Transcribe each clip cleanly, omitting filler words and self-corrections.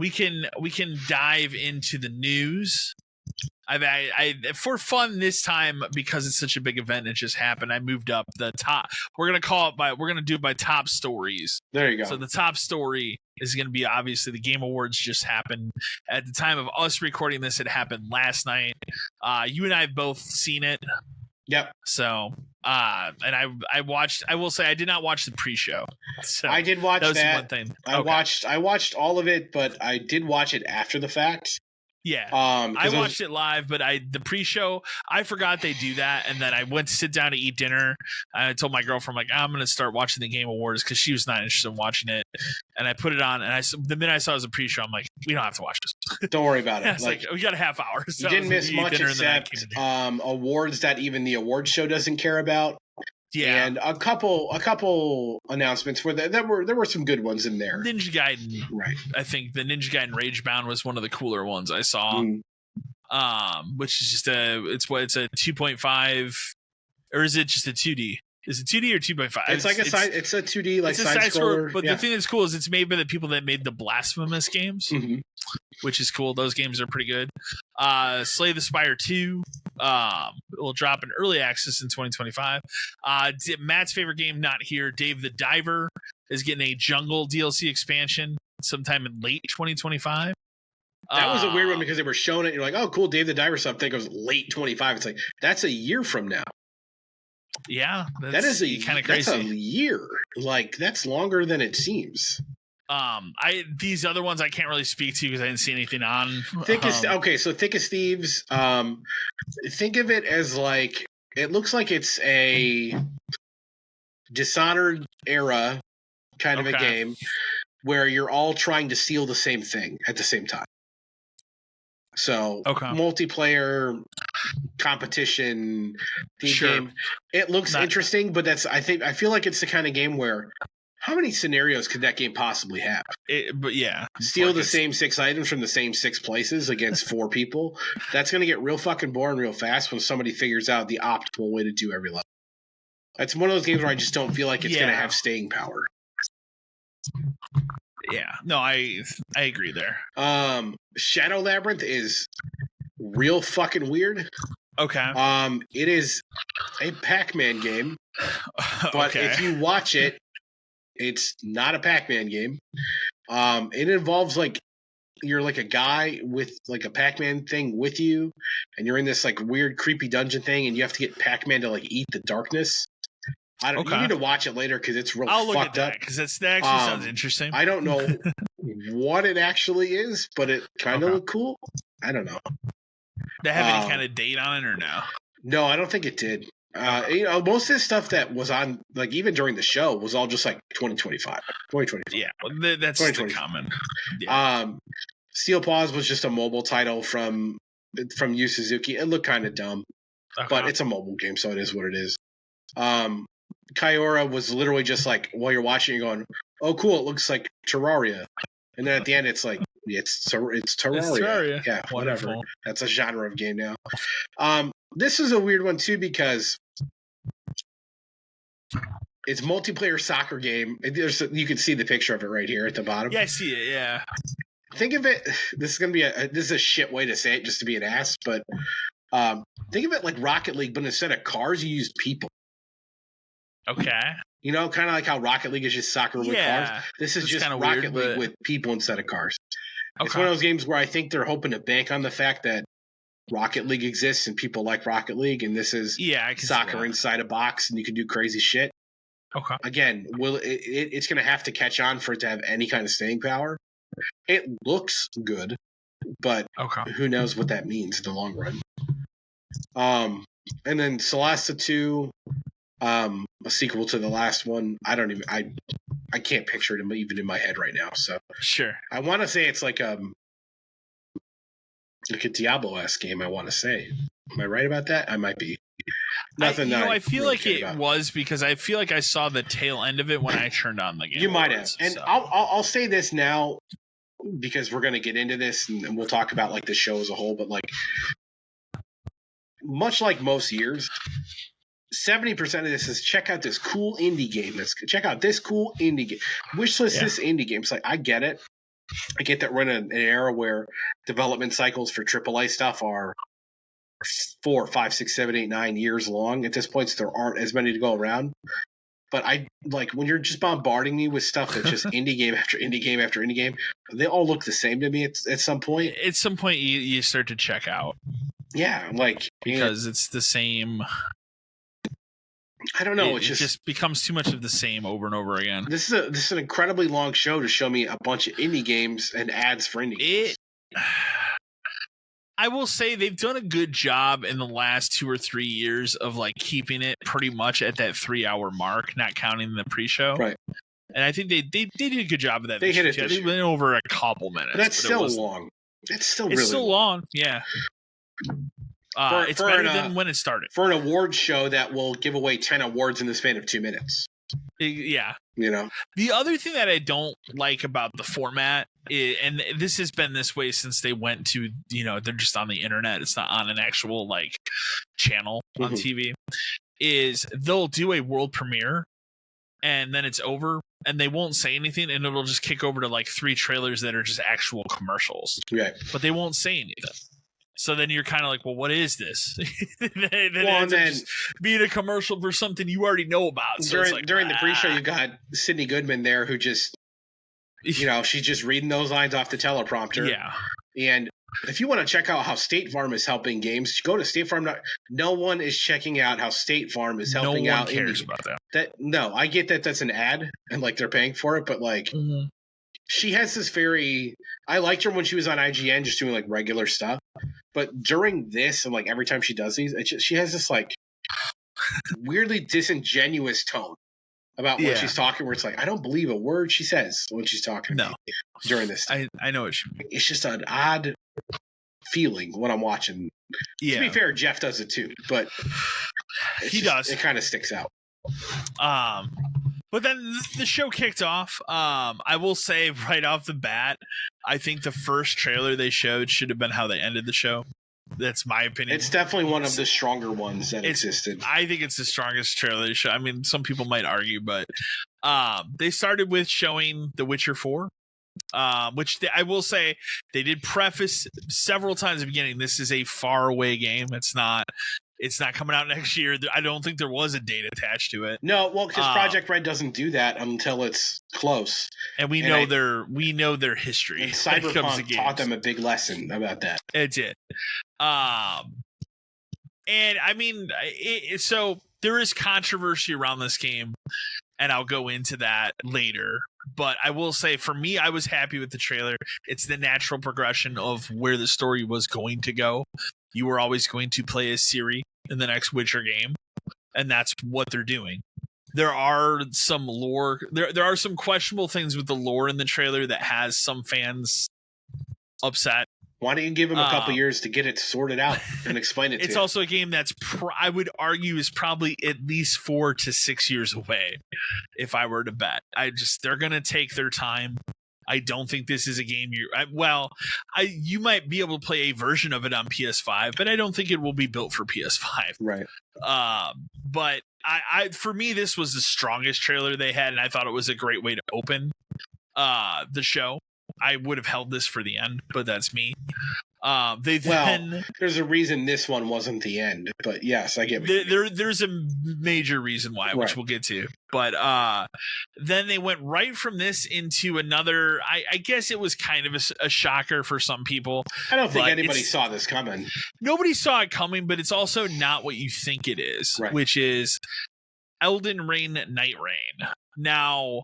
we can dive into the news. I for fun this time, because it's such a big event, it just happened. I moved up the top. We're gonna do it by top stories. There you go. So the top story is going to be, obviously, the Game Awards just happened. At the time of us recording this, it happened last night. You and I have both seen it. Yep. So, and I watched. I will say I did not watch the pre-show. So I did watch that. That was one thing. I watched all of it, but I did watch it after the fact. Yeah, I watched it live, but the pre-show, I forgot they do that, and then I went to sit down to eat dinner. I told my girlfriend, like, I'm going to start watching the Game Awards, because she was not interested in watching it, and I put it on, and the minute I saw it was a pre-show, I'm like, we don't have to watch this. Don't worry about it. It's like, we got a half hour. So you didn't miss much except awards that even the award show doesn't care about. Yeah, and a couple announcements where there were some good ones in there. Ninja Gaiden, right? I think the Ninja Gaiden Ragebound was one of the cooler ones I saw. Which is just it's a 2.5, or is it just a 2D? Is it 2D or 2.5? It's like it's a 2D like side scroller. But the thing that's cool is it's made by the people that made the Blasphemous games, which is cool. Those games are pretty good. Slay the Spire 2 will drop in early access in 2025. Matt's favorite game, not here. Dave the Diver is getting a Jungle DLC expansion sometime in late 2025. That was a weird one, because they were showing it. And you're like, oh, cool, Dave the Diver stuff. I think it was late 25. It's like, that's a year from now. Yeah, that is kind of crazy. That's a year. Like, that's longer than it seems. These other ones I can't really speak to because I didn't see anything on. Thick as Thieves. Think of it as like, it looks like it's a Dishonored era kind of a game where you're all trying to steal the same thing at the same time. So multiplayer competition game. It looks interesting, but I feel like it's the kind of game where, how many scenarios could that game possibly have? But yeah, steal the same 6 items from the same 6 places against 4 people. That's going to get real fucking boring real fast when somebody figures out the optimal way to do every level. That's one of those games where I just don't feel like it's going to have staying power. Yeah, no, I agree there. Shadow Labyrinth is real fucking weird. Okay. It is a Pac-Man game, but if you watch it, it's not a Pac-Man game. It involves like, you're like a guy with like a Pac-Man thing with you, and you're in this like weird creepy dungeon thing, and you have to get Pac-Man to like eat the darkness. You need to watch it later because it's real fucked up. Because that actually sounds interesting. I don't know what it actually is, but it kind of looked cool. I don't know. Did it have any kind of date on it or no? No, I don't think it did. Most of the stuff that was on, like even during the show, was all just like 2025. Yeah, well, that's the common. Yeah. Steel Paws was just a mobile title from Yu Suzuki. It looked kind of dumb, but it's a mobile game, so it is what it is. Kaiora was literally just like, while you're watching, you're going, oh, cool, it looks like Terraria. And then at the end, it's like, it's Terraria. It's Terraria. Yeah, whatever. Wonderful. That's a genre of game now. This is a weird one, too, because it's multiplayer soccer game. You can see the picture of it right here at the bottom. Yeah, I see it, yeah. Think of it, this is a shit way to say it, just to be an ass, but think of it like Rocket League, but instead of cars, you use people. Okay. You know, kind of like how Rocket League is just soccer with cars. This is just Rocket League with people instead of cars. It's one of those games where I think they're hoping to bank on the fact that Rocket League exists and people like Rocket League, and this is soccer inside a box and you can do crazy shit. Okay. Again, it's going to have to catch on for it to have any kind of staying power. It looks good, but who knows what that means in the long run. And then Celeste 2, a sequel to the last one. I can't picture it even in my head right now. So sure, I want to say it's like a Diablo-esque game. I want to say, am I right about that? I might be. I feel like it was, because I feel like I saw the tail end of it when I turned on the game. You might have, and so. I'll say this now because we're going to get into this and we'll talk about like the show as a whole. But like, much like most years, 70% of this is check out this cool indie game. Check out this cool indie game. Wishlist this indie game. It's like, I get it. I get that we're in an era where development cycles for AAA stuff are 4, 5, 6, 7, 8, 9 years long. At this point, so there aren't as many to go around. But I like when you're just bombarding me with stuff that's just indie game after indie game after indie game. They all look the same to me at some point. At some point, you start to check out. Yeah, like because it's the same. I don't know. It just becomes too much of the same over and over again. This is an incredibly long show to show me a bunch of indie games and ads for indie games. I will say they've done a good job in the last 2 or 3 years of like keeping it pretty much at that 3-hour mark, not counting the pre-show. Right. And I think they did a good job of that. They hit it. They went over a couple minutes. But that's still long. It's still long. Yeah. It's better than when it started. For an award show that will give away 10 awards in the span of 2 minutes. Yeah. You know, the other thing that I don't like about the format is, and this has been this way since they went to, they're just on the internet. It's not on an actual like channel on TV, is they'll do a world premiere and then it's over and they won't say anything and it'll just kick over to like 3 trailers that are just actual commercials. Right. But they won't say anything. So then you're kind of like, well, what is this? then just being a commercial for something you already know about. So during the pre-show, you got Sydney Goodman there who just, she's just reading those lines off the teleprompter. Yeah. And if you want to check out how State Farm is helping games, go to State Farm. No one is checking out how State Farm is helping out. No one cares about that. No, I get that that's an ad and like they're paying for it, but like she has this I liked her when she was on IGN just doing like regular stuff. But during this and like every time she does these, she has this like weirdly disingenuous tone about when she's talking, where it's like I don't believe a word she says when she's talking to me during this. I know what you mean. It's just an odd feeling when I'm watching. Yeah. To be fair, Jeff does it too, but he does. It kind of sticks out. But then the show kicked off. I will say right off the bat, I think the first trailer they showed should have been how they ended the show. That's my opinion. It's definitely one of the stronger ones that existed. I think it's the strongest trailer they showed. I mean, some people might argue, but they started with showing The Witcher 4. Which I will say they did preface several times at the beginning. This is a far away game. It's not coming out next year. I don't think there was a date attached to it. No, well, because Project Red doesn't do that until it's close, and we know their history. And Cyberpunk taught them a big lesson about that. It did, and I mean, so there is controversy around this game, and I'll go into that later. But I will say, for me, I was happy with the trailer. It's the natural progression of where the story was going to go. You were always going to play as Ciri in the next Witcher game, and that's what they're doing. There are some lore. There are some questionable things with the lore in the trailer that has some fans upset. Why don't you give them a couple years to get it sorted out and explain it to you? It's also a game that's, I would argue, is probably at least 4 to 6 years away, if I were to bet. They're going to take their time. I don't think this is a game you might be able to play a version of it on PS5, but I don't think it will be built for PS5. Right. But for me, this was the strongest trailer they had, and I thought it was a great way to open the show. I would have held this for the end, but that's me. There's a reason this one wasn't the end, but yes, I get what there's a major reason why, which we'll get to. But then they went right from this into another. I guess it was kind of a shocker for some people. I don't think anybody saw this coming. Nobody saw it coming, but it's also not what you think it is, which is Elden Ring Night Rain. Now,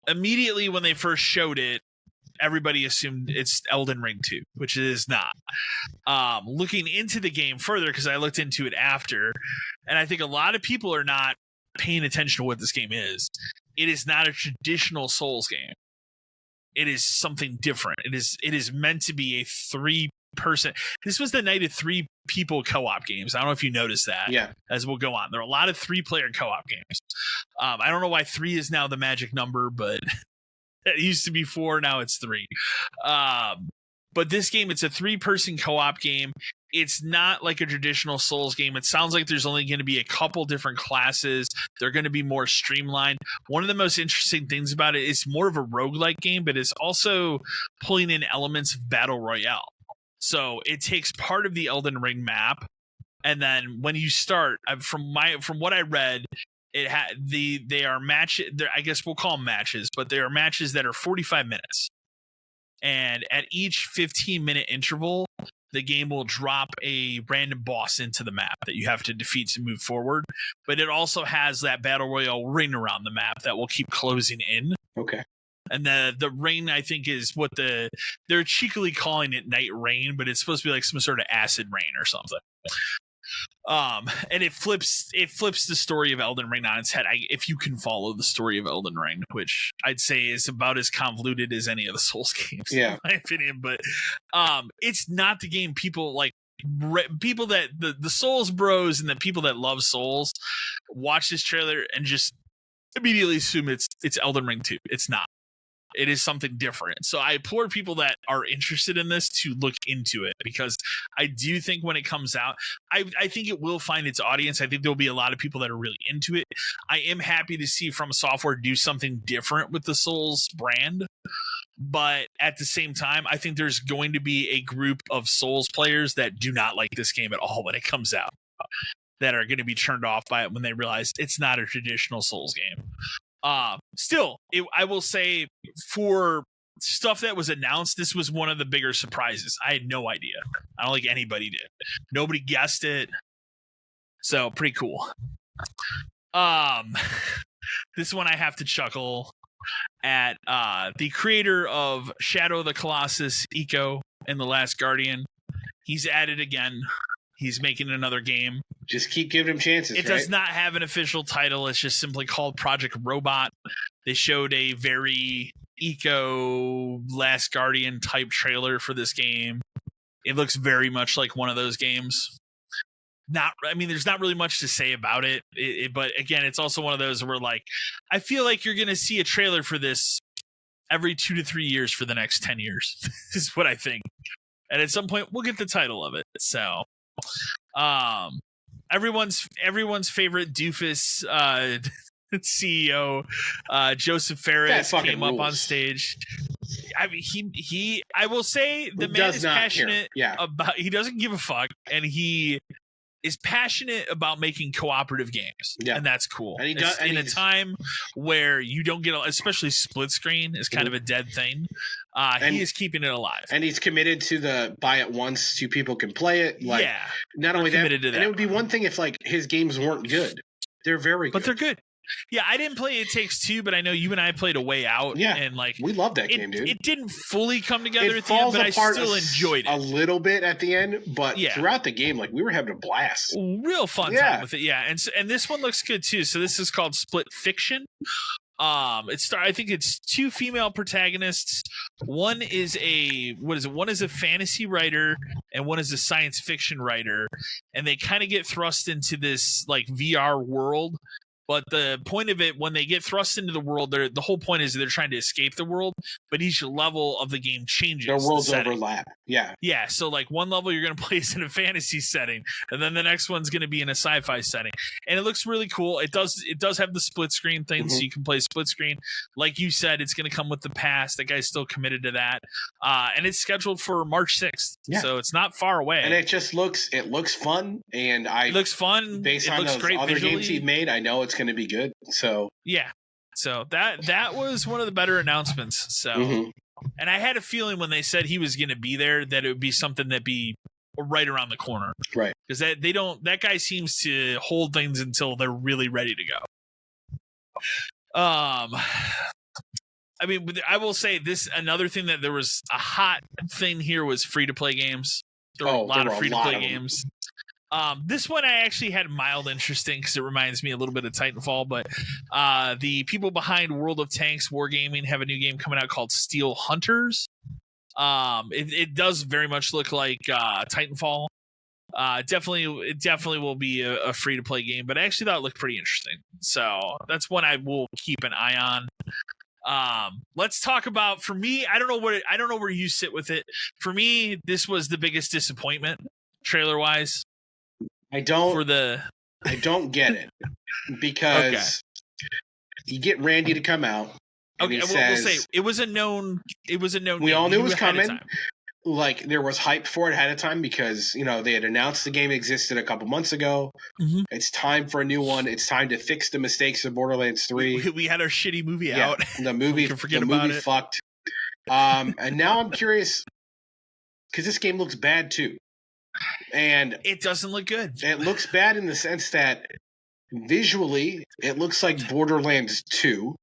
immediately when they first showed it, everybody assumed it's Elden Ring 2, which it is not. Looking into the game further, because I looked into it after, and I think a lot of people are not paying attention to what this game is. It is not a traditional Souls game. It is something different. It is meant to be a 3-person. This was the night of 3 people co-op games. I don't know if you noticed that. Yeah. As we'll go on, there are a lot of 3-player co-op games. I don't know why 3 is now the magic number, but it used to be 4, now it's 3. But this game, it's a 3-person co-op game. it's not like a traditional Souls game. It sounds like there's only going to be a couple different classes. They're going to be more streamlined. One of the most interesting things about it is more of a roguelike game, but it's also pulling in elements of Battle Royale. So it takes part of the Elden Ring map, and then when you start, from what I read, they are I guess we'll call them matches, but they are matches that are 45 minutes. And at each 15-minute interval, the game will drop a random boss into the map that you have to defeat to move forward. But it also has that Battle Royale ring around the map that will keep closing in. Okay. And the rain, I think, is what they're cheekily calling it night rain, but it's supposed to be like some sort of acid rain or something. And it flips the story of Elden Ring on its head. If you can follow the story of Elden Ring, which I'd say is about as convoluted as any of the Souls games, in my opinion. But it's not the game people like. People that the Souls bros and the people that love Souls watch this trailer and just immediately assume it's Elden Ring 2. It's not. It is something different. So I implore people that are interested in this to look into it, because I do think when it comes out, I think it will find its audience. I think there'll be a lot of people that are really into it. I am happy to see From Software do something different with the Souls brand. But at the same time, I think there's going to be a group of Souls players that do not like this game at all when it comes out, that are going to be turned off by it when they realize it's not a traditional Souls game. Still, I will say, for stuff that was announced, this was one of the bigger surprises. I had no idea. I don't think anybody did. Nobody guessed it. So pretty cool. This one I have to chuckle at. The creator of Shadow of the Colossus, Ico, and The Last Guardian. He's at it again. He's making another game. Just keep giving him chances. It does not have an official title. It's just simply called Project Robot. They showed a very Eco Last Guardian type trailer for this game. It looks very much like one of those games. There's not really much to say about it. But again, it's also one of those where, like, I feel like you're going to see a trailer for this every 2 to 3 years for the next 10 years. Is what I think. And at some point, we'll get the title of it. So, everyone's favorite doofus CEO, Joseph Ferris, came up on stage. I mean, I will say the man is passionate about. He doesn't give a fuck, and he is passionate about making cooperative games, and that's cool. And he does in a time where you don't get, especially split screen is kind of a dead thing. He is keeping it alive, and he's committed to the buy it once, 2 people can play it. Like, not only that, and it would be one thing if like his games weren't good. They're very good. But they're good. Yeah, I didn't play It Takes Two, but I know you and I played A Way Out. Yeah, and like we love that game, dude. It didn't fully come together at the end, but I still enjoyed it a little bit at the end. But throughout the game, like, we were having a blast, real fun time with it. Yeah, and this one looks good too. So this is called Split Fiction. I think it's 2 female protagonists. One is one is a fantasy writer and one is a science fiction writer, and they kind of get thrust into this like VR world. But the point of it, when they get thrust into the world, the whole point is they're trying to escape the world, but each level of the game changes. Their worlds overlap. Yeah. Yeah. So like one level you're going to play is in a fantasy setting, and then the next one's going to be in a sci-fi setting. And it looks really cool. It does have the split screen thing, so you can play split screen. Like you said, it's going to come with the pass. That guy's still committed to that. And it's scheduled for March 6th. Yeah. So it's not far away. And it looks fun. And it looks fun. Based on those other visually. Games he made, I know it's going to be good. So that was one of the better announcements. So and I had a feeling when they said he was going to be there that it would be something that'd be right around the corner, right? Because that guy seems to hold things until they're really ready to go. I mean, I will say this, another thing that there was a hot thing here was free to play games. There were a lot of free to play games. This one I actually had mild interest in because it reminds me a little bit of Titanfall, but the people behind World of Tanks Wargaming have a new game coming out called Steel Hunters. It does very much look like Titanfall. It definitely will be a free to play game, but I actually thought it looked pretty interesting. So that's one I will keep an eye on. Let's talk about, for me, I don't know where you sit with it. For me, this was the biggest disappointment. trailer wise? I don't get it because you get Randy to come out. And he says, we'll say it was a known. We all knew it was coming. Like there was hype for it ahead of time because they had announced the game existed a couple months ago. Mm-hmm. It's time for a new one. It's time to fix the mistakes of Borderlands 3. We had our shitty movie out. The movie, fucked. And now I'm curious because this game looks bad too, and it doesn't look good. It looks bad in the sense that visually it looks like Borderlands 2.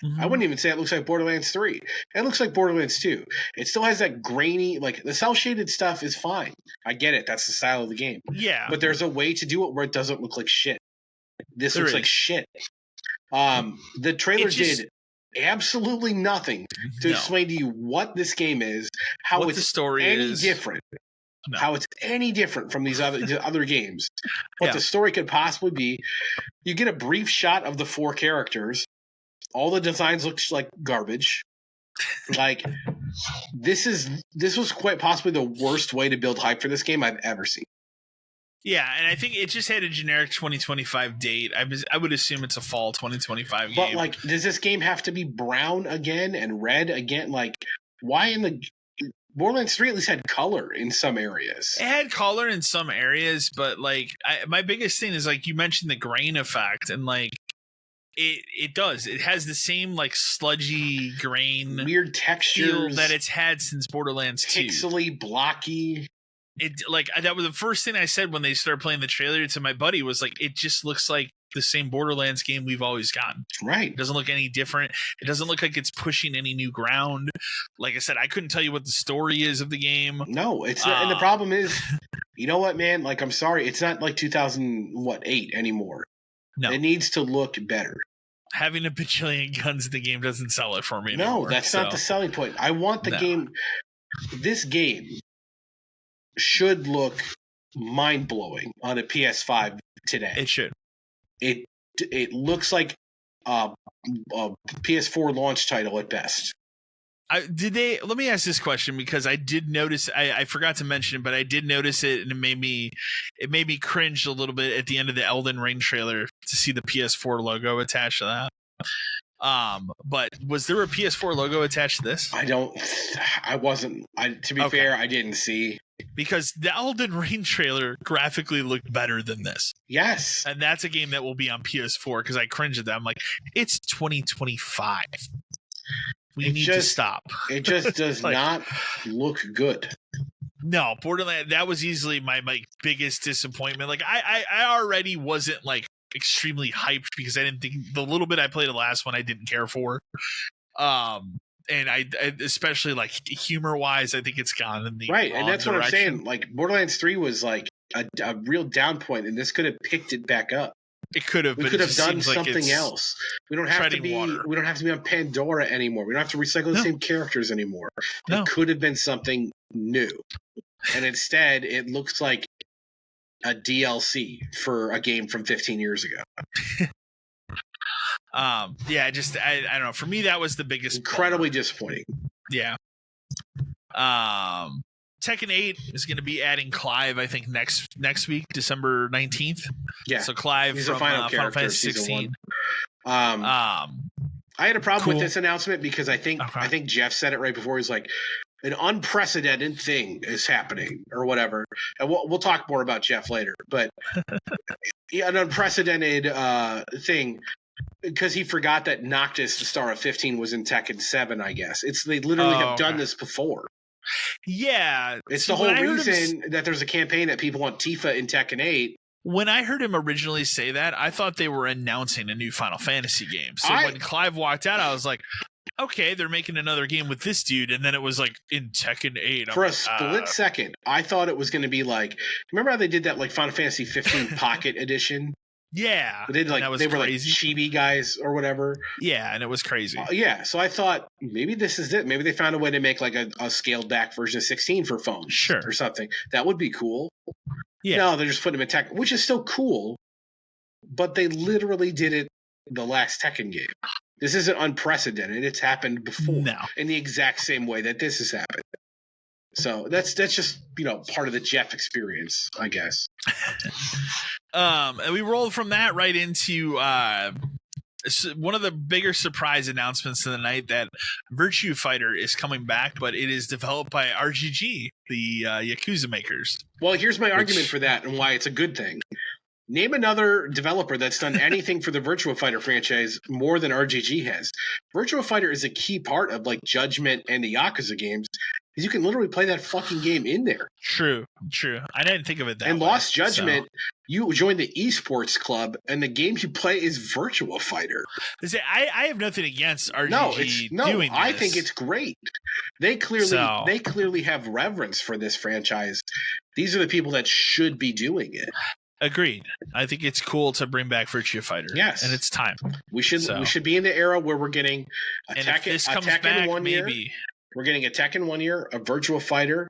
Mm-hmm. I wouldn't even say it looks like Borderlands 3. It looks like Borderlands 2. It still has that grainy, like the cel-shaded stuff is fine. I get it. That's the style of the game. Yeah. But there's a way to do it where it doesn't look like shit. This looks like shit. The trailer did absolutely nothing to explain to you what this game is, how it's the story is different. No. How it's any different from these other games. What the story could possibly be. You get a brief shot of the 4 characters. All the designs look like garbage. Like this was quite possibly the worst way to build hype for this game I've ever seen. Yeah, and I think it just had a generic 2025 date. I would assume it's a fall 2025 game. But like, does this game have to be brown again and red again? Like, why in the Borderlands 3 at least had color in some areas? It had color in some areas, but like my biggest thing is like you mentioned the grain effect, and like it does. It has the same like sludgy grain, weird textures that it's had since Borderlands 2. Pixely, blocky. It like that was the first thing I said when they started playing the trailer to my buddy was like, it just looks like the same Borderlands game we've always gotten. Right. It doesn't look any different. It doesn't look like it's pushing any new ground. Like I said, I couldn't tell you what the story is of the game. No, it's not, and the problem is, you know what, man? Like, I'm sorry, it's not like 2008 anymore. No, it needs to look better. Having a bajillion guns in the game doesn't sell it for me anymore. No, that's not the selling point. I want the game. This game should look mind-blowing on a PS5 today. It should. It looks like a PS4 launch title at best. Let me ask this question because I did notice. I forgot to mention it, but I did notice it, and it made me cringe a little bit at the end of the Elden Ring trailer to see the PS4 logo attached to that. But was there a PS4 logo attached to this? To be fair, I didn't see. Because the Elden Ring trailer graphically looked better than this. Yes. And that's a game that will be on PS4 because I cringe at that. I'm like, it's 2025. We need to stop. It just does not look good. No, Borderlands, that was easily my biggest disappointment. Like I already wasn't like extremely hyped because I didn't think the little bit I played the last one I didn't care for. And I especially like humor wise, I think it's gone in the right, and that's direction. What I'm saying. Like Borderlands 3 was like a real down point, and this could have picked it back up. It could have. We could have done something else. We don't have to be. Water. We don't have to be on Pandora anymore. We don't have to recycle the same characters anymore. It could have been something new, and instead, it looks like a DLC for a game from 15 years ago. Yeah, just I don't know. For me, that was the biggest. Incredibly disappointing. Yeah. Tekken 8 is going to be adding Clive, I think, next week, December 19th. Yeah. So Clive He's from a final Fantasy 16. I had a problem with this announcement because I think Jeff said it right before. He's like, an unprecedented thing is happening or whatever. And we'll talk more about Jeff later. But an unprecedented thing. Because he forgot that Noctis, the star of 15, was in Tekken 7, I guess. They literally have done this before. Yeah. It's the whole reason that there's a campaign that people want Tifa in Tekken 8. When I heard him originally say that, I thought they were announcing a new Final Fantasy game. So when Clive walked out, I was like, okay, they're making another game with this dude. And then it was like in Tekken 8. For a split second, I thought it was going to be like, remember how they did that like Final Fantasy 15 Pocket Edition? Yeah, they were like chibi guys or whatever. Yeah, and it was crazy. Yeah, so I thought maybe this is it. Maybe they found a way to make like a scaled back version of 16 for phones, or something. That would be cool. Yeah, no, they're just putting them in Tekken, which is still cool. But they literally did it the last Tekken game. This isn't unprecedented. It's happened before in the exact same way that this has happened. So that's just part of the Jeff experience, I guess. And we rolled from that right into one of the bigger surprise announcements of the night, that Virtua Fighter is coming back, but it is developed by RGG, the Yakuza makers. Well, here's my argument for that and why it's a good thing. Name another developer that's done anything for the Virtua Fighter franchise more than RGG has. Virtua Fighter is a key part of like Judgment and the Yakuza games, because you can literally play that fucking game in there. True. I didn't think of it that way. And Lost Judgment, you join the esports club, and the game you play is Virtua Fighter. I have nothing against RGG doing this. I think it's great. They clearly have reverence for this franchise. These are the people that should be doing it. Agreed. I think it's cool to bring back Virtua Fighter. Yes, and it's time. We should be in the era where we're getting a Tekken 1 year. We're getting a Tekken 1 year, a Virtua Fighter,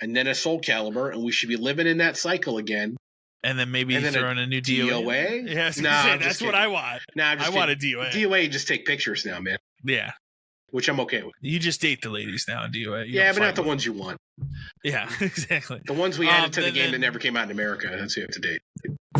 and then a Soul Calibur, and we should be living in that cycle again. And then maybe throw in a new DOA. Yeah, that's what I want. I want a DOA. DOA, just take pictures now, man. Yeah. Which I'm okay with. You just date the ladies now in DOA. But not the ones you want. Yeah, exactly. The ones we added to the game that never came out in America. That's who you have to date.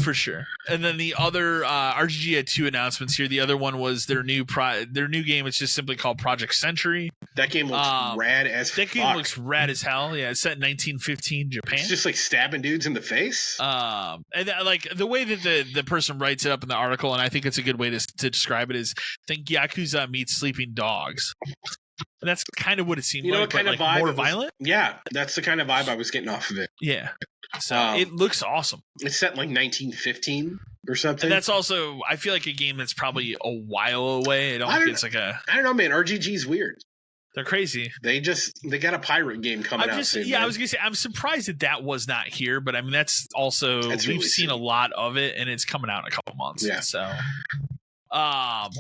For sure. And then the other RGG had two announcements here. The other one was their new game. It's just simply called Project Century. That game looks rad as fuck. That game looks rad as hell. Yeah, it's set in 1915 Japan. It's just like stabbing dudes in the face. And like the way that the person writes it up in the article, and I think it's a good way to describe it, is think Yakuza meets Sleeping Dogs. And that's kind of what it seemed like. What kind of vibe? More violent? Yeah, that's the kind of vibe I was getting off of it. Yeah. So it looks awesome. It's set in like 1915 or something. And that's also, I feel like, a game that's probably a while away. I don't know, man. RGG's weird. They're crazy. They got a pirate game coming out soon. Yeah, man. I was gonna say I'm surprised that was not here, but I mean that's we've seen a lot of it, and it's coming out in a couple months. Yeah. So,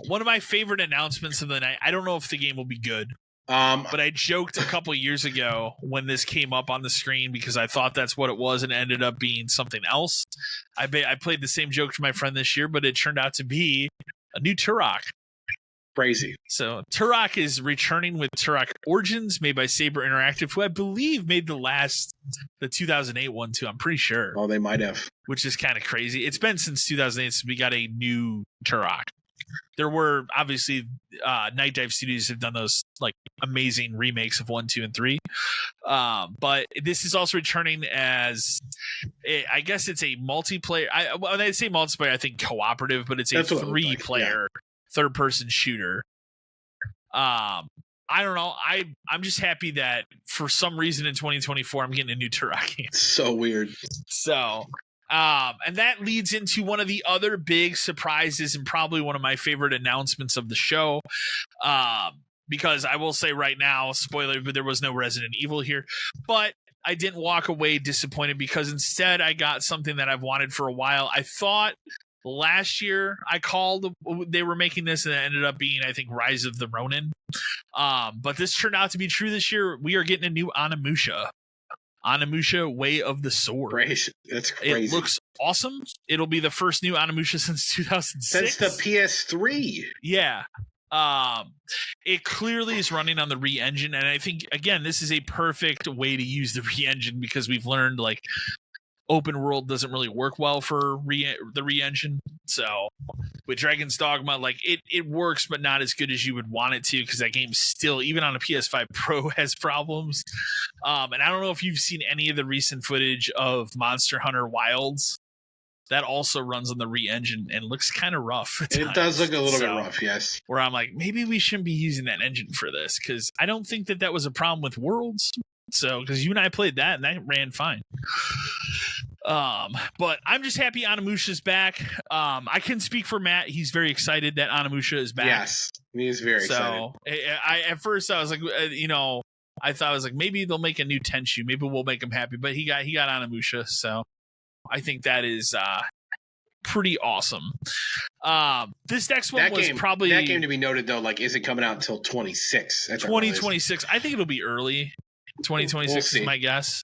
one of my favorite announcements of the night. I don't know if the game will be good. But I joked a couple years ago when this came up on the screen because I thought that's what it was, and it ended up being something else. I played the same joke to my friend this year, but it turned out to be a new Turok. Crazy. So Turok is returning with Turok Origins, made by Saber Interactive, who I believe made the 2008 one too. I'm pretty sure. Oh, they might have. Which is kind of crazy. It's been since 2008 since we got a new Turok. There were obviously Night Dive Studios have done those like amazing remakes of 1, 2, and 3, but this is also returning as I guess it's a multiplayer. When I say multiplayer, I think cooperative, but it's a 3-player third-person shooter. I don't know. I'm just happy that for some reason in 2024 I'm getting a new Turok game. So weird. So. And that leads into one of the other big surprises and probably one of my favorite announcements of the show. Because I will say right now, spoiler, but there was no Resident Evil here. But I didn't walk away disappointed because instead I got something that I've wanted for a while. I thought last year I called they were making this, and it ended up being, I think, Rise of the Ronin. But this turned out to be true this year. We are getting a new Onimusha Way of the Sword. That's crazy. It looks awesome. It'll be the first new Onimusha since 2006. Since the PS3. Yeah. It clearly is running on the re-engine, and I think, again, this is a perfect way to use the re-engine because we've learned, like, open world doesn't really work well for the re-engine. So with Dragon's Dogma, like it works, but not as good as you would want it to, because that game still, even on a PS5 Pro, has problems. And I don't know if you've seen any of the recent footage of Monster Hunter Wilds. That also runs on the re-engine and looks kind of rough. It does look a little bit rough, yes. Where I'm like, maybe we shouldn't be using that engine for this, because I don't think that was a problem with Worlds. So, because you and I played that and that ran fine. But I'm just happy Onimusha's back. I can speak for Matt. He's very excited that Onimusha is back. Yes, he is very excited. At first I was like, I thought I was like, maybe they'll make a new Tenchu. Maybe we'll make him happy. But he got Onimusha, so I think that is pretty awesome. This next one probably that game to be noted though. Like, is it coming out until 26? 2026. I think it'll be early. 2026 is my guess.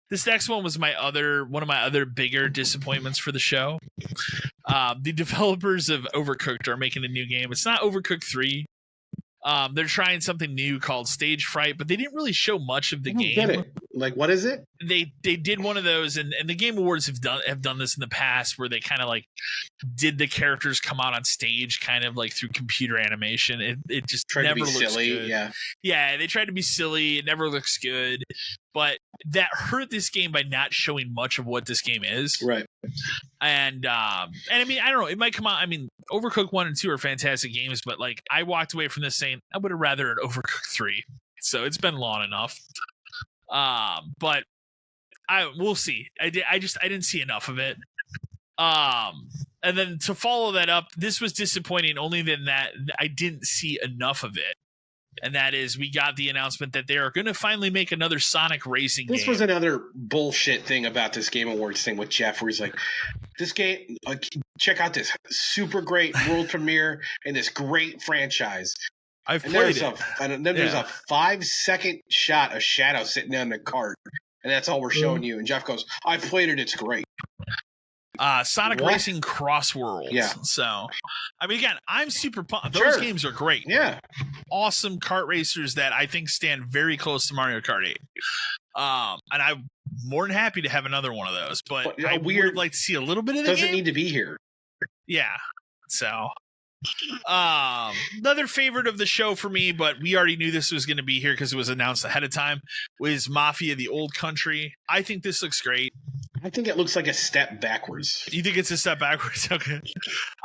This next one was one of my other bigger disappointments for the show. The developers of Overcooked are making a new game. It's not Overcooked 3. They're trying something new called Stage Fright, but they didn't really show much of the game. Get it? Like, what is it? They did one of those, and the Game Awards have done this in the past, where they kind of like did the characters come out on stage, kind of like through computer animation. It just Tried never to be looks silly. good. Yeah, they tried to be silly. It never looks good, but that hurt this game by not showing much of what this game is. Right. And I mean, I don't know. It might come out. I mean, Overcooked 1 and 2 are fantastic games, but like I walked away from this saying I would have rather an Overcooked 3. So it's been long enough. But we'll see. I didn't see enough of it. And then to follow that up, this was disappointing only than that I didn't see enough of it. And that is, we got the announcement that they are going to finally make another Sonic racing game. This was another bullshit thing about this Game Awards thing with Jeff, where he's like, this game, check out this super great world premiere and this great franchise. I've played it. And then there's a 5-second shot of Shadow sitting on the cart, and that's all we're showing you. And Jeff goes, I've played it, it's great. Sonic Racing Cross Worlds. Yeah. So, I mean, again, I'm super pumped. Those games are great. Yeah. Awesome kart racers that I think stand very close to Mario Kart 8. And I'm more than happy to have another one of those. But I would like to see a little bit of the Doesn't game. need to be here. Yeah. So, another favorite of the show for me, but we already knew this was going to be here because it was announced ahead of time, was Mafia: The Old Country. I think this looks great. I think it looks like a step backwards. You think it's a step backwards? Okay.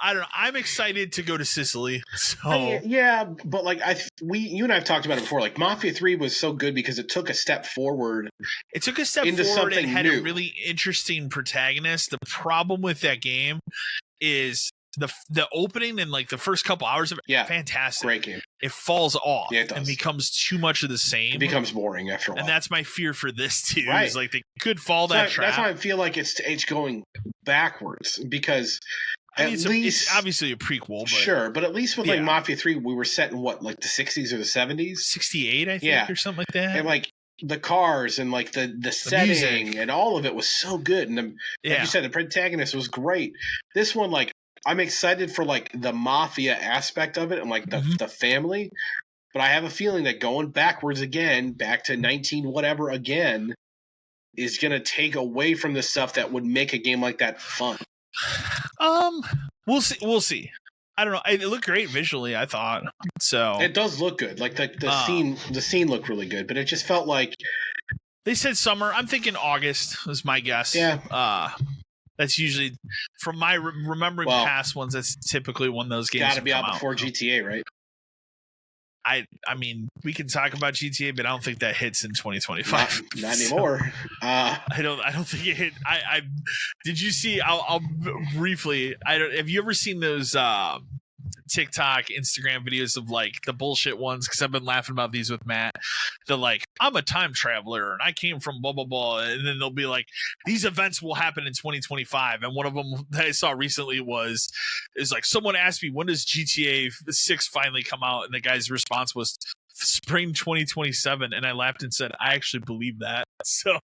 I don't know. I'm excited to go to Sicily. So yeah, but like you and I have talked about it before. Like Mafia 3 was so good because it took a step forward. It took a step into forward and something had new. a really interesting protagonist. The problem with that game is the opening and like the first couple hours of it, fantastic. Great game. It falls off it does. and becomes too much of the same. It becomes boring after a while. And that's my fear for this too. Right. Is like they could fall that trap. That's why I feel like it's going backwards because it's obviously a prequel. But, sure, but at least with like Mafia 3, we were set in what, like the 60s or the 70s? 68, I think, or something like that. And like the cars and like the setting music. And all of it was so good. And like you said, the protagonist was great. This one, like, I'm excited for like the mafia aspect of it and like the family, but I have a feeling that going backwards again, back to 19 whatever again, is going to take away from the stuff that would make a game like that fun. We'll see. I don't know. It looked great visually, I thought. So it does look good. Like the scene looked really good, but it just felt like they said summer. I'm thinking August was my guess. Yeah. That's usually, from my remembering past ones, that's typically when those games got to be out before GTA, right? I mean, we can talk about GTA, but I don't think that hits in 2025. Not anymore. I don't think it hit. Did you see? I'll briefly. Have you ever seen those TikTok, Instagram videos of like the bullshit ones? Because I've been laughing about these with Matt. They're like, I'm a time traveler and I came from blah blah blah, and then they'll be like, these events will happen in 2025. And one of them that I saw recently is like, someone asked me, when does GTA 6 finally come out? And the guy's response was spring 2027. And I laughed and said, I actually believe that. So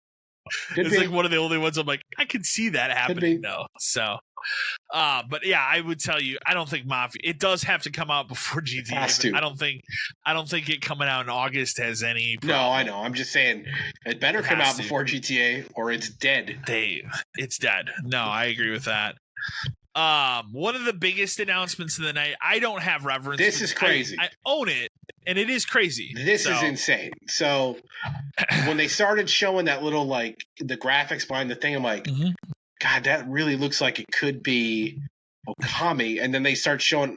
it's like one of the only ones I'm like, I can see that happening though. So but yeah, I would tell you, I don't think Mafia, it does have to come out before GTA. It has to. I don't think it coming out in August has any problem. No, I know. I'm just saying it better come out before GTA or it's dead. It's dead. No, I agree with that. One of the biggest announcements of the night, I don't have reverence. This is crazy. I own it, and it is crazy. This is insane. So when they started showing that little, like, the graphics behind the thing, I'm like, God, that really looks like it could be Okami. And then they start showing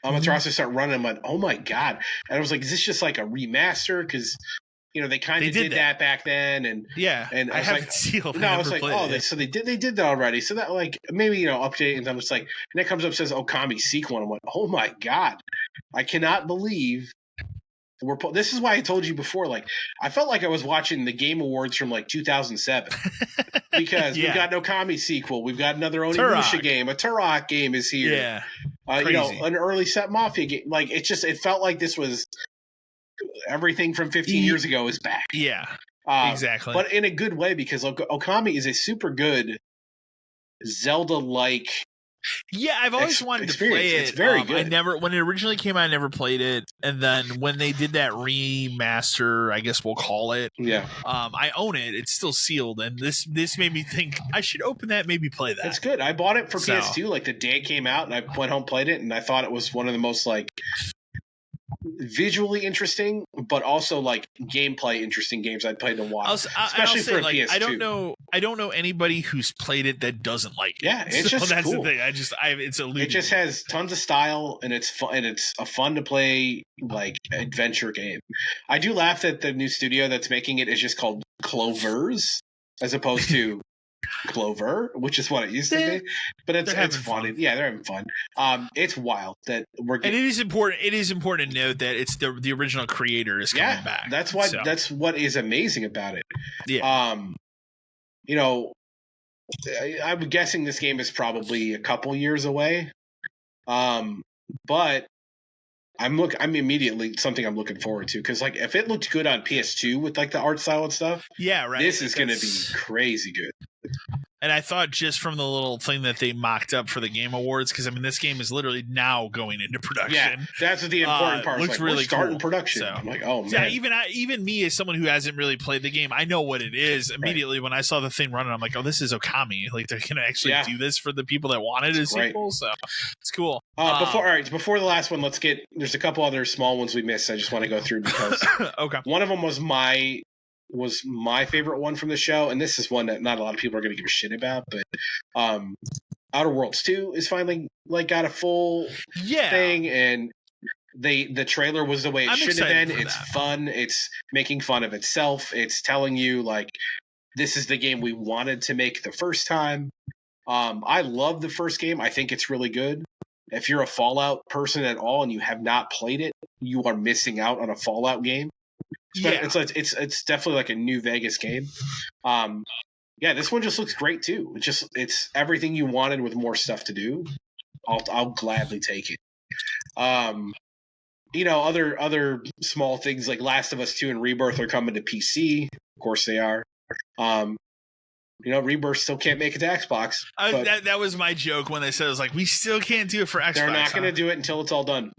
Amaterasu start running. I'm like, oh my God. And I was like, is this just like a remaster? Because, you know, they kind of did that back then. And and I haven't sealed. No, I was like, so they did that already. So that, like, maybe, you know, update. And I'm just like, and it comes up, says Okami sequel. And I'm like, oh my God. I cannot believe this is why I told you before, like, I felt like I was watching the Game Awards from like 2007 because we've got an Okami sequel. We've got another Onimusha game. A Turok game is here. Yeah. You know, an early set Mafia game. Like, it felt like this was everything from 15 years ago is back. Yeah, exactly. But in a good way, because Okami is a super good Zelda-like Yeah, I've always wanted to play it. It's very good. When it originally came out, I never played it, and then when they did that remaster, I guess we'll call it. Yeah. I own it. It's still sealed, and this made me think I should open that, maybe play that. It's good. I bought it for PS2 like the day it came out, and I went home, played it, and I thought it was one of the most like visually interesting, but also like gameplay interesting games I'd played in a while. Especially for a PS2. I don't know anybody who's played it that doesn't like it. Yeah, it's just that's cool. the thing. It just has tons of style, and it's fun, and it's a fun to play like adventure game. I do laugh that the new studio that's making it is just called Clovers as opposed to Clover, which is what it used to be, but it's funny. Yeah, they're having fun. It's wild that we're getting, and it is important to note that it's the original creator is coming back. That's why that's what is amazing about it. Yeah. You know, I'm guessing this game is probably a couple years away. But I'm immediately something I'm looking forward to, because like if it looked good on PS2 with like the art style and stuff, yeah, right. This is going to be crazy good. And I thought just from the little thing that they mocked up for the Game Awards, because I mean this game is literally now going into production. Yeah, that's what the important part. Looks like, really we're starting cool. production. So, I'm like, oh man. Yeah, even me as someone who hasn't really played the game, I know what it is immediately when I saw the thing running. I'm like, oh, this is Okami. Like they're gonna actually do this for the people that wanted a sequel. So it's cool. Before the last one, there's a couple other small ones we missed. I just want to go through because okay. One of them was my favorite one from the show, and this is one that not a lot of people are going to give a shit about, but Outer Worlds 2 is finally like got a full thing, and the trailer was the way it should have been. It's fun. It's making fun of itself. It's telling you like this is the game we wanted to make the first time. I love the first game. I think it's really good. If you're a Fallout person at all and you have not played it, you are missing out on a Fallout game. Yeah. It's definitely like a New Vegas game. This one just looks great too. It's everything you wanted with more stuff to do. I'll gladly take it. Other small things like Last of Us 2 and Rebirth are coming to PC. Of course they are. Rebirth still can't make it to Xbox. That was my joke when they said it was like we still can't do it for Xbox. They're not going to do it until it's all done.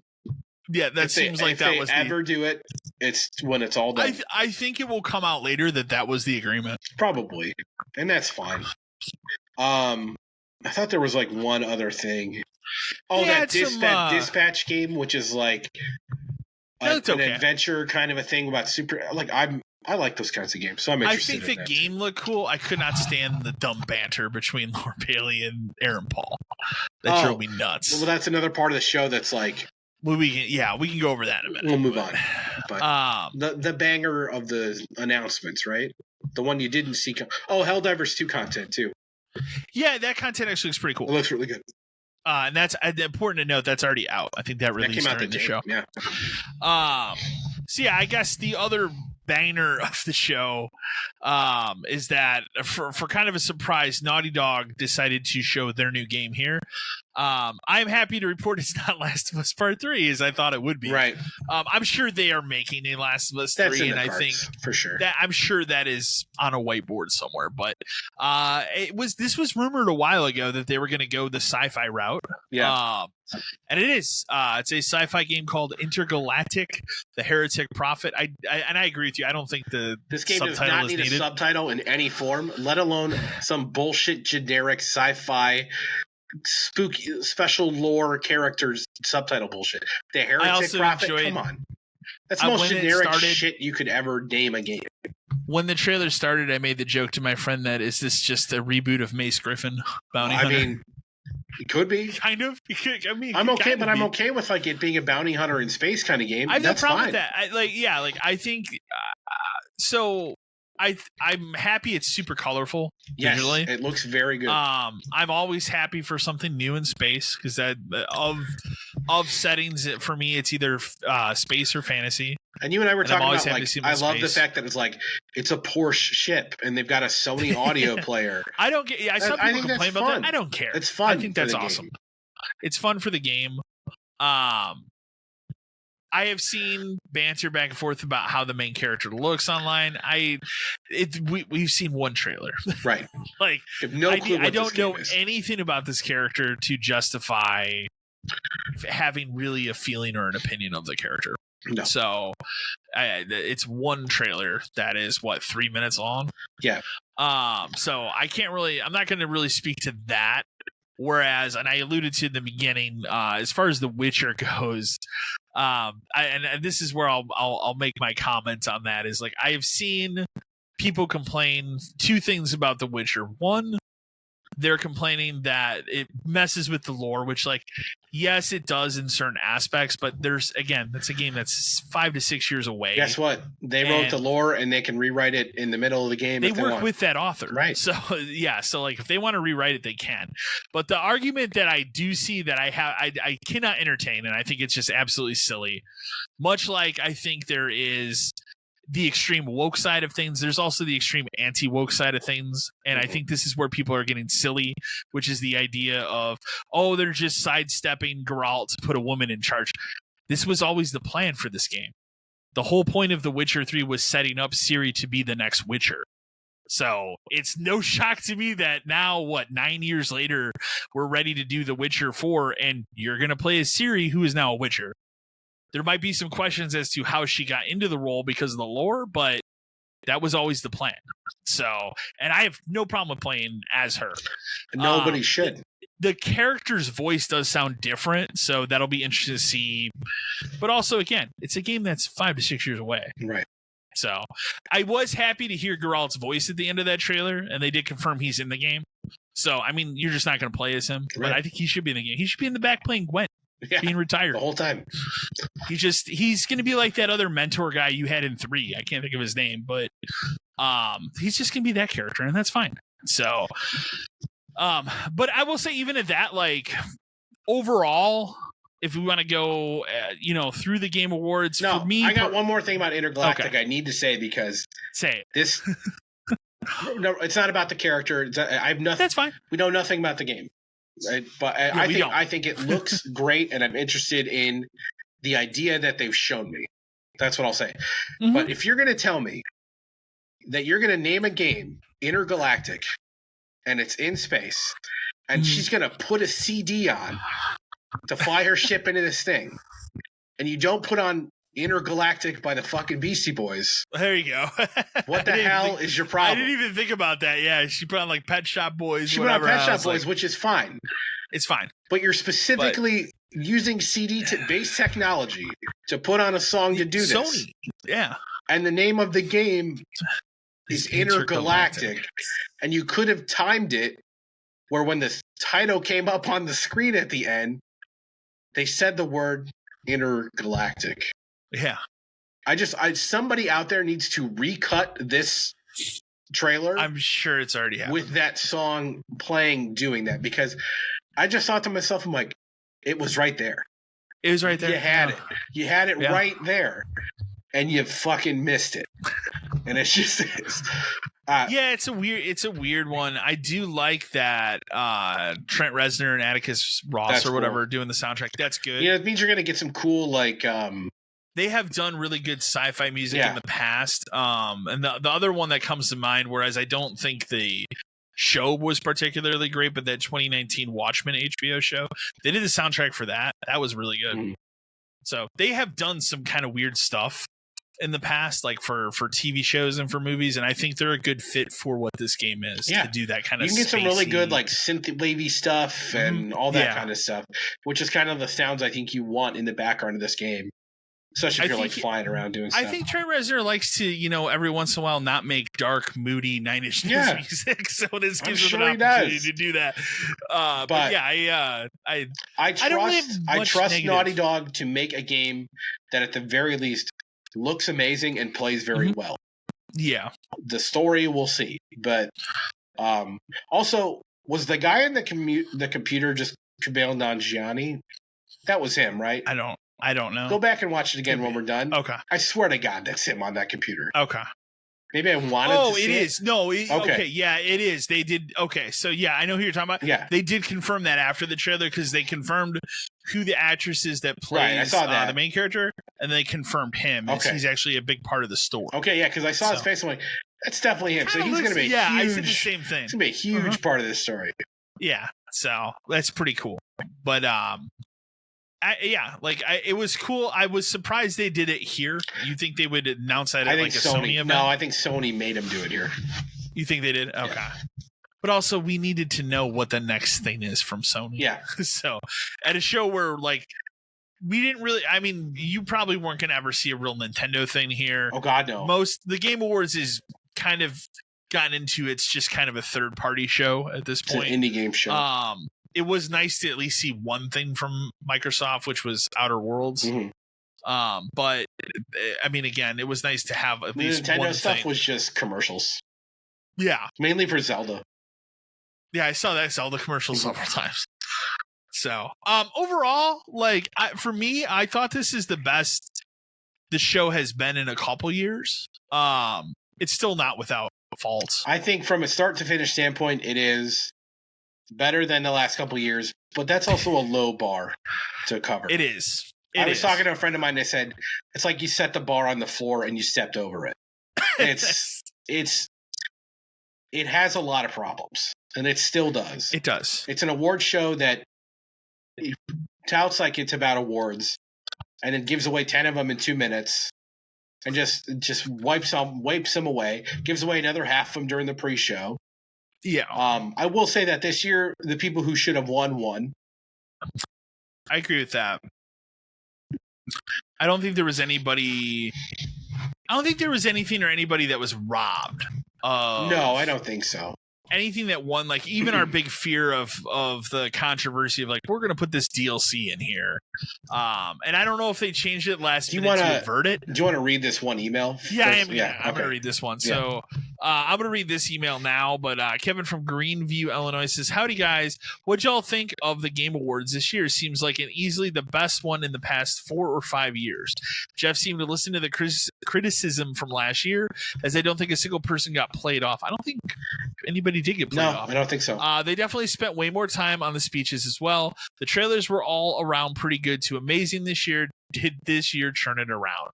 Yeah, that seems like that was. If they ever do it, it's when it's all done. I think it will come out later that was the agreement. Probably, and that's fine. I thought there was like one other thing. Oh, that dispatch game, which is like an adventure kind of a thing about super. Like I like those kinds of games, so I'm interested. I think the game looked cool. I could not stand the dumb banter between Laura Bailey and Aaron Paul. That drove me nuts. Well, that's another part of the show that's like. We can go over that in a minute. We'll move on. But the banger of the announcements, right? The one you didn't see. Helldivers 2 content too. Yeah, that content actually looks pretty cool. It looks really good. And that's important to note. That's already out. I think that released during the show. Yeah. I guess the other banger of the show is that for kind of a surprise, Naughty Dog decided to show their new game here. I'm happy to report it's not Last of Us Part 3 as I thought it would be. Right. I'm sure they are making a Last of Us 3, and I think for sure that I'm sure that is on a whiteboard somewhere. But this was rumored a while ago that they were going to go the sci-fi route. Yeah. And it is. It's a sci-fi game called Intergalactic: The Heretic Prophet. I agree with you. I don't think this game does not need a subtitle in any form, let alone some bullshit generic sci-fi spooky special lore characters subtitle bullshit. The Heretic Prophet. Come on, that's the most generic shit you could ever name a game. When the trailer started, I made the joke to my friend that is this just a reboot of Mace Griffin Bounty Hunter? I mean, it could be. Kind of. I'm okay, but I'm okay with like it being a bounty hunter in space kind of game. I have no problem with that. I think so. I'm happy it's super colorful visually. It looks very good. I'm always happy for something new in space because that of settings for me it's either space or fantasy. And you and I were talking about like I love the fact that it's a Porsche ship and they've got a Sony audio player. I don't get. I saw people complain about that. I don't care. It's fun. I think that's awesome. It's fun for the game. I have seen banter back and forth about how the main character looks online. We've seen one trailer, right? Like, I have no clue. I don't know anything about this character to justify having really a feeling or an opinion of the character. No. So it's one trailer that is 3 minutes long. Yeah. So I'm not going to really speak to that. Whereas, and I alluded to in the beginning, as far as The Witcher goes, and this is where I'll make my comments on that, is like, I have seen people complain two things about The Witcher. One, they're complaining that it messes with the lore, which, like, yes, it does in certain aspects, but that's a game that's 5 to 6 years away. Guess what? They wrote the lore, and they can rewrite it in the middle of the game. They work with that author, right? So yeah, so like if they want to rewrite it, they can. But the argument that I do see that I cannot entertain, and I think it's just absolutely silly. Much like I think there is the extreme woke side of things, there's also the extreme anti-woke side of things. And I think this is where people are getting silly, which is the idea of, they're just sidestepping Geralt to put a woman in charge. This was always the plan for this game. The whole point of The Witcher 3 was setting up Ciri to be the next Witcher. So it's no shock to me that now, 9 years later, we're ready to do The Witcher 4, and you're going to play as Ciri, who is now a Witcher. There might be some questions as to how she got into the role because of the lore, but that was always the plan. So, and I have no problem with playing as her. Nobody should. The character's voice does sound different, so that'll be interesting to see. But also, again, it's a game that's 5 to 6 years away. Right. So I was happy to hear Geralt's voice at the end of that trailer, and they did confirm he's in the game. So, I mean, you're just not going to play as him, right. But I think he should be in the game. He should be in the back playing Gwent. Yeah, being retired the whole time. He's going to be like that other mentor guy you had in 3. I can't think of his name, but he's just going to be that character, and that's fine. So, but I will say, even at that, like, overall, if we want to go, through the Game Awards, for me, I got one more thing about Intergalactic. Okay. I need to say, because this. No, it's not about the character. I have nothing. That's fine. We know nothing about the game. Right? But I think it looks great, and I'm interested in the idea that they've shown me. That's what I'll say. Mm-hmm. But if you're going to tell me that you're going to name a game Intergalactic, and it's in space, and she's going to put a CD on to fly her ship into this thing, and you don't put on Intergalactic by the fucking Beastie Boys. There you go. What the hell is your problem? I didn't even think about that. Yeah, she put on like Pet Shop Boys. She put on Pet Shop Boys, which is fine. It's fine. But you're specifically using CD-based technology to put on a song to do this. Sony. Yeah. And the name of the game is Intergalactic. And you could have timed it where when the title came up on the screen at the end, they said the word Intergalactic. Yeah. Somebody out there needs to recut this trailer. I'm sure it's already happened. With that song playing, doing that, because I just thought to myself, I'm like, it was right there. It was right there. You had it. You had it right there. And you fucking missed it. And it's just it's a weird one. I do like that Trent Reznor and Atticus Ross or whatever doing the soundtrack. That's good. Yeah, it means you're gonna get some cool they have done really good sci-fi music in the past. And the other one that comes to mind, whereas I don't think the show was particularly great, but that 2019 Watchmen HBO show, they did the soundtrack for that. That was really good. So they have done some kind of weird stuff in the past, like for TV shows and for movies, and I think they're a good fit for what this game is to do that kind of. You can get some really good like synth wavy stuff and all that kind of stuff, which is kind of the sounds I think you want in the background of this game. Especially if you're like flying around doing stuff. I think Trent Reznor likes to, every once in a while not make dark, moody, 9 Inch Nails music. So this gives him an opportunity to do that. But yeah, I trust Naughty Dog to make a game that at the very least looks amazing and plays very well. Yeah. The story we'll see. But also, was the guy in the computer just Kumail Nanjiani? That was him, right? I don't know. Go back and watch it again when we're done. Okay. I swear to God, that's him on that computer. Okay. Maybe I wanted to see it. Oh, it is. No, okay. Yeah, it is. They did. Okay, so yeah, I know who you're talking about. Yeah. They did confirm that after the trailer because they confirmed who the actress is that plays I saw that. The main character, and they confirmed him. Okay. He's actually a big part of the story. Okay, yeah, because I saw his face. I'm like, that's definitely him. So he's going to be huge. I said the same thing. He's going to be a huge part of this story. Yeah, so that's pretty cool. But it was cool. I was surprised they did it here. You think they would announce that at like a Sony event? No, I think Sony made them do it here. You think they did? Okay. Yeah. But also, we needed to know what the next thing is from Sony. Yeah. So at a show where like we didn't really, I mean, you probably weren't going to ever see a real Nintendo thing here. Oh God, no. The Game Awards is kind of gotten into, it's just kind of a third party show at this point. It's an indie game show. It was nice to at least see one thing from Microsoft, which was Outer Worlds. Mm-hmm. But I mean, again, it was nice to have at least Nintendo one stuff thing. was just commercials. Yeah, mainly for Zelda. Yeah, I saw that Zelda commercial several times. So, overall, like for me, I thought this is the best the show has been in a couple years. It's still not without faults. I think from a start to finish standpoint, it is better than the last couple years, but that's also a low bar to cover. It is. I was talking to a friend of mine. They said it's like you set the bar on the floor and you stepped over it. It has a lot of problems, and it still does. It does. It's an award show that touts like it's about awards, and it gives away 10 of them in 2 minutes, and just wipes them away. Gives away another half of them during the pre-show. Yeah. I will say that this year, the people who should have won. I agree with that. I don't think there was anything or anybody that was robbed. No, I don't think so. Anything that won, like even our big fear of the controversy of like, we're going to put this DLC in here. And I don't know if they changed it last minute to avert it. Do you want to read this one email? Yeah, I'm going to read this one. So I'm going to read this email now. But Kevin from Greenview, Illinois says, howdy guys. What'd y'all think of the Game Awards this year? Seems like an easily the best one in the past 4 or 5 years. Jeff seemed to listen to the criticism from last year, as I don't think a single person got played off. I don't think anybody did get played off. I don't think so. They definitely spent way more time on the speeches as well. The trailers were all around pretty good to amazing this year. Did this year turn it around?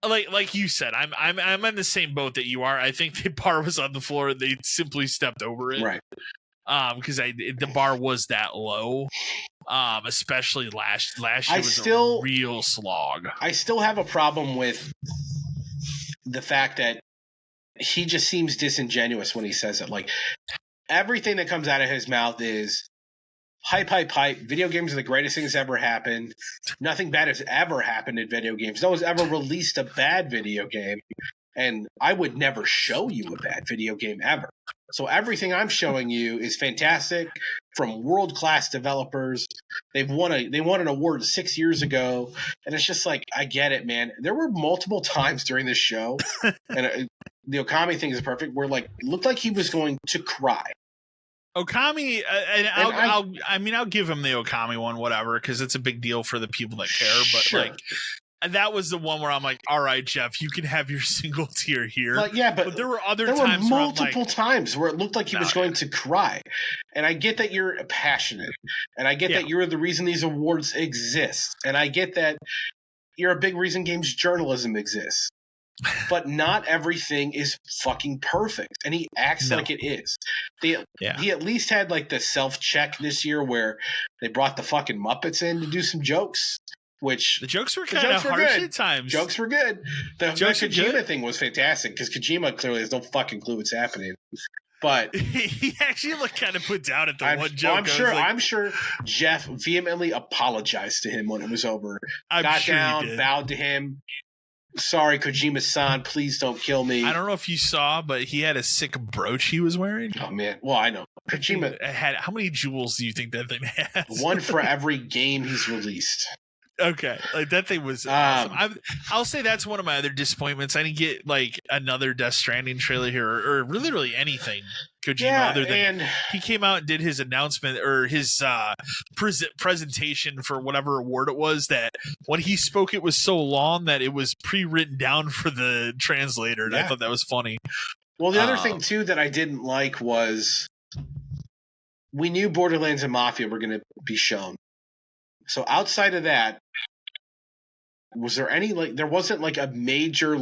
Like you said, I'm in the same boat that you are. I think the bar was on the floor and they simply stepped over it. Right. Because the bar was that low. Especially last year was a real slog. I still have a problem with the fact that he just seems disingenuous when he says it. Like, everything that comes out of his mouth is hype, hype, hype. Video games are the greatest thing that's ever happened. Nothing bad has ever happened in video games. No one's ever released a bad video game. And I would never show you a bad video game ever. So everything I'm showing you is fantastic from world-class developers. They won an award 6 years ago. And it's just like, I get it, man. There were multiple times during this show, and the Okami thing is perfect, where like it looked like he was going to cry. Okami, I'll give him the Okami one, whatever, because it's a big deal for the people that care. But sure. like, that was the one where I'm like, all right, Jeff, you can have your single tier here. But yeah, but there were multiple times where it looked like he was going to cry. And I get that you're passionate, and I get that you're the reason these awards exist, and I get that you're a big reason games journalism exists. But not everything is fucking perfect, and he acts like it is. He at least had like the self-check this year where they brought the fucking Muppets in to do some jokes. Which the jokes were kind of harsh at times. Jokes were good. The Kojima thing was fantastic because Kojima clearly has no fucking clue what's happening. But he actually looked kind of put down at the one joke. I'm sure Jeff vehemently apologized to him when it was over. Got down, bowed to him. Sorry, Kojima-san, please don't kill me. I don't know if you saw, but he had a sick brooch he was wearing. Oh man, well I know. Kojima had how many jewels do you think that thing has? One for every game he's released. Okay, like that thing was awesome. I'll say that's one of my other disappointments. I didn't get like another Death Stranding trailer here, or really anything Kojima other than he came out and did his announcement or his presentation for whatever award it was. That when he spoke, it was so long that it was pre-written down for the translator, and I thought that was funny. Well, the other thing too that I didn't like was we knew Borderlands and Mafia were going to be shown. So outside of that, was there any there wasn't like a major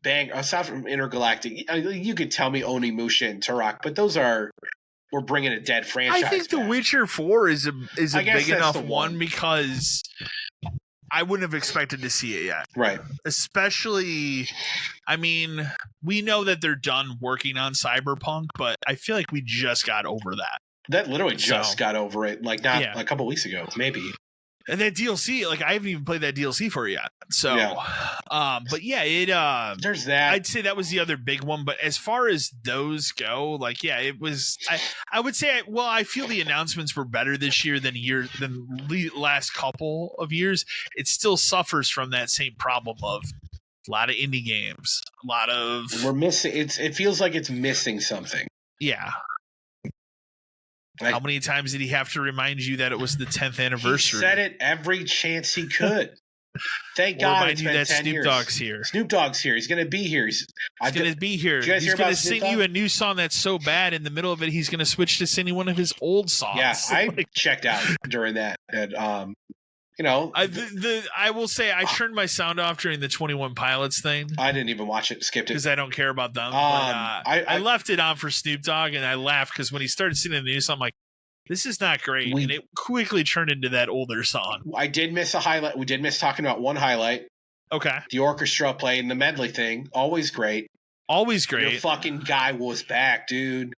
bang aside from Intergalactic? You could tell me Onimusha and Turok, but those we're bringing a dead franchise. I think back. The Witcher 4 is a big enough one because I wouldn't have expected to see it yet. Right. Especially, I mean, we know that they're done working on Cyberpunk, but I feel like we just got over that. That literally just got over it, not a couple weeks ago, maybe. And that DLC, I haven't even played that DLC for it yet. So, but yeah, there's that. I'd say that was the other big one. But as far as those go, it was. I would say, I feel the announcements were better this year than the last couple of years. It still suffers from that same problem of a lot of indie games, a lot of we're missing. It feels like it's missing something. Yeah. How many times did he have to remind you that it was the 10th anniversary? He said it every chance he could. Thank God it's been 10 Snoop years. Dogg's here. Snoop Dogg's here. He's going to be here. He's going to be here. He's going to sing you a new song that's so bad. In the middle of it, he's going to switch to singing one of his old songs. Yeah, I checked out during that. And, I will say I turned my sound off during the 21 Pilots thing. I didn't even watch it. Skipped it because I don't care about them. I left it on for Snoop Dogg, and I laughed because when he started singing the new song, I'm like, this is not great. And it quickly turned into that older song. I did miss a highlight. We did miss talking about one highlight. Okay. The orchestra playing the medley thing. Always great. Always great. Your fucking guy was back, dude.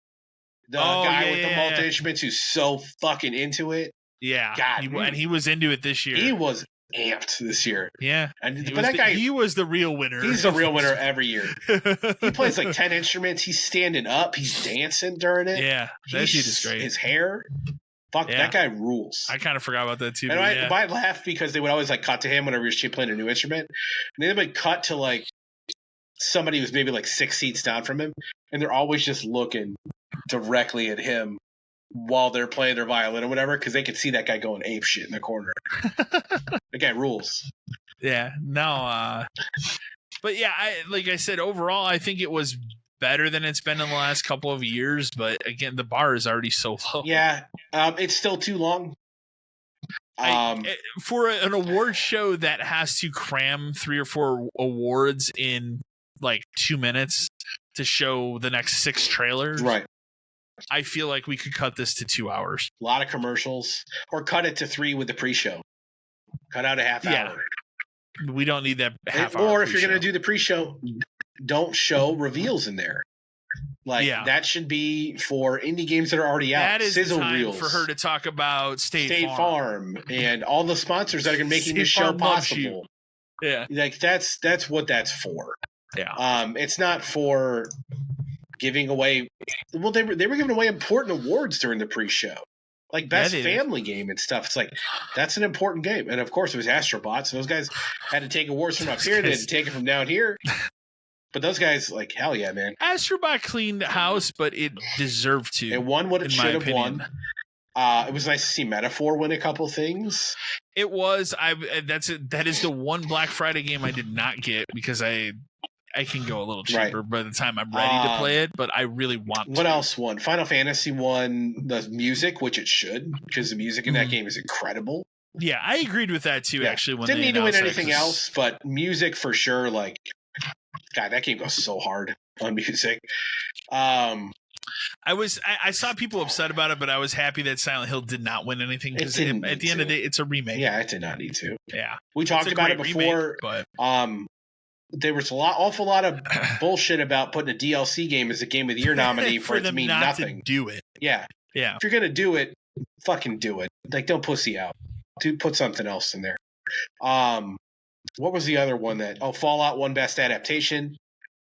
The guy with the multi-instruments who's so fucking into it. Yeah. God, and he was into it this year. He was amped this year. Yeah. He was the real winner. He's the real winner every year. He plays 10 instruments. He's standing up. He's dancing during it. Yeah. That dude is great. His hair. Fuck, that guy rules. I kind of forgot about that too. And I laughed because they would always cut to him whenever he was playing a new instrument. And then they would cut to somebody who's maybe 6 seats down from him. And they're always just looking directly at him while they're playing their violin or whatever, because they could see that guy going ape shit in the corner. The guy rules. Yeah, no, but yeah, like I said, overall, I think it was better than it's been in the last couple of years. But again, the bar is already so low. Yeah, it's still too long. For an award show that has to cram 3 or 4 awards in 2 minutes to show the next 6 trailers, right? I feel like we could cut this to 2 hours. A lot of commercials, or cut it to 3 with the pre-show. Cut out a half hour. We don't need that half hour. Or if you're going to do the pre-show, don't show reveals in there. That should be for indie games that are already out. That is Sizzle the time reels for her to talk about State Farm and all the sponsors that are making this show possible. Yeah, that's what that's for. Yeah, it's not for giving away. Well, they were giving away important awards during the pre-show, best family game and stuff. It's that's an important game, and of course it was Astrobot, so those guys had to take awards from up here. They had to take it from down here. But those guys, hell yeah, man. Astrobot cleaned house, but it deserved to. It won what it should have won. It was nice to see Metaphor win a couple things. It was. That is the one Black Friday game I did not get because I can go a little cheaper by the time I'm ready to play it, but I really want to. What else won? Final Fantasy won the music, which it should, because the music in that game is incredible. Yeah, I agreed with that too, actually. When didn't need to win anything else, but music for sure, God, that game goes so hard on music. I saw people upset about it, but I was happy that Silent Hill did not win anything because at the end of the day, it's a remake. Yeah, it did not need to. Yeah, we talked about it before. Remake, but there was awful lot of bullshit about putting a DLC game as a Game of the Year nominee for it to mean nothing. To do it. Yeah. If you're gonna do it, fucking do it. Don't pussy out. Dude, put something else in there. What was the other one Fallout won Best Adaptation?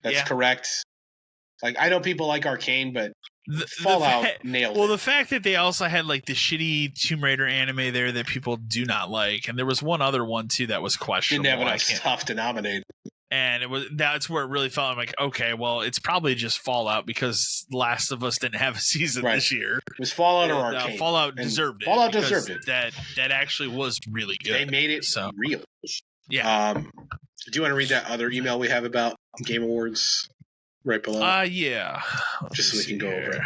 That's correct. Like, I know people like Arcane, but Fallout nailed it. Well, the fact that they also had like the shitty Tomb Raider anime there that people do not like, and there was one other one too that was questionable. Didn't have enough stuff to nominate. And that's where it really felt. I'm like, okay, well, it's probably just Fallout because Last of Us didn't have a season this year. It was Fallout or Arcane. Fallout deserved it. Fallout deserved it. That actually was really good. They made it real. Yeah. Do you want to read that other email we have about Game Awards right below? Yeah. Just so we can go over it.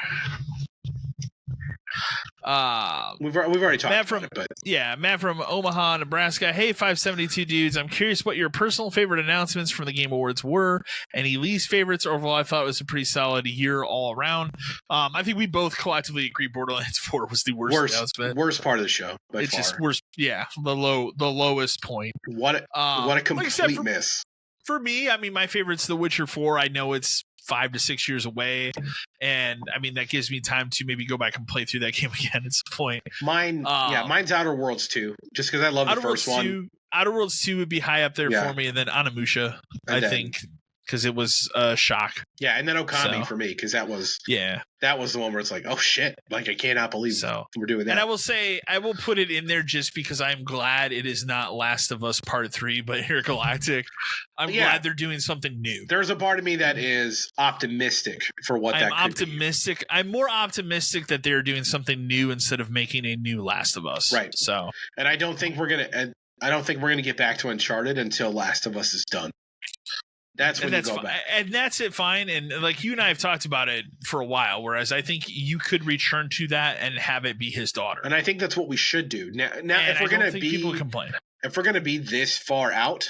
We've already talked about it, but Matt from Omaha, Nebraska. Hey, 572 dudes. I'm curious what your personal favorite announcements from the Game Awards were. Any least favorites? Overall, I thought it was a pretty solid year all around. I think we both collectively agree Borderlands 4 was the worst announcement. Worst part of the show. By it's far. Just worst. Yeah, the lowest point. What a complete miss. For me, I mean, my favorite's The Witcher 4. I know it's 5 to 6 years away, and I mean that gives me time to maybe go back and play through that game again at some point. Mine's Outer Worlds 2, just because I love the first one. Outer Worlds 2 would be high up there for me, and then Onimusha, I think, because it was a shock. Yeah, and then Okami for me, because that was the one where it's like, oh shit, like I cannot believe we're doing that. And I will say, I will put it in there just because I'm glad it is not Last of Us Part 3, but Intergalactic. I'm glad they're doing something new. There's a part of me that is optimistic for what that could be. I'm more optimistic that they're doing something new instead of making a new Last of Us. Right. So, and I don't think we're gonna get back to Uncharted until Last of Us is done. That's when you go back. And that's it, fine. And like you and I have talked about it for a while, whereas I think you could return to that and have it be his daughter. And I think that's what we should do. Now if we're going to be people complain. If we're going to be this far out,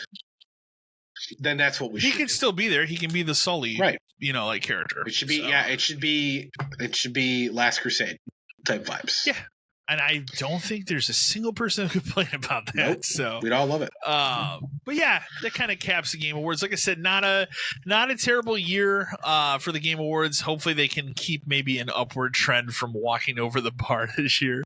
then that's what we should do. He can still be there. He can be the Sully, right? Like character. It should be it should be Last Crusade type vibes. Yeah. And I don't think there's a single person who complain about that. Nope. So we'd all love it. But yeah, that kind of caps the Game Awards. Like I said, not a terrible year for the Game Awards. Hopefully they can keep maybe an upward trend from walking over the bar this year.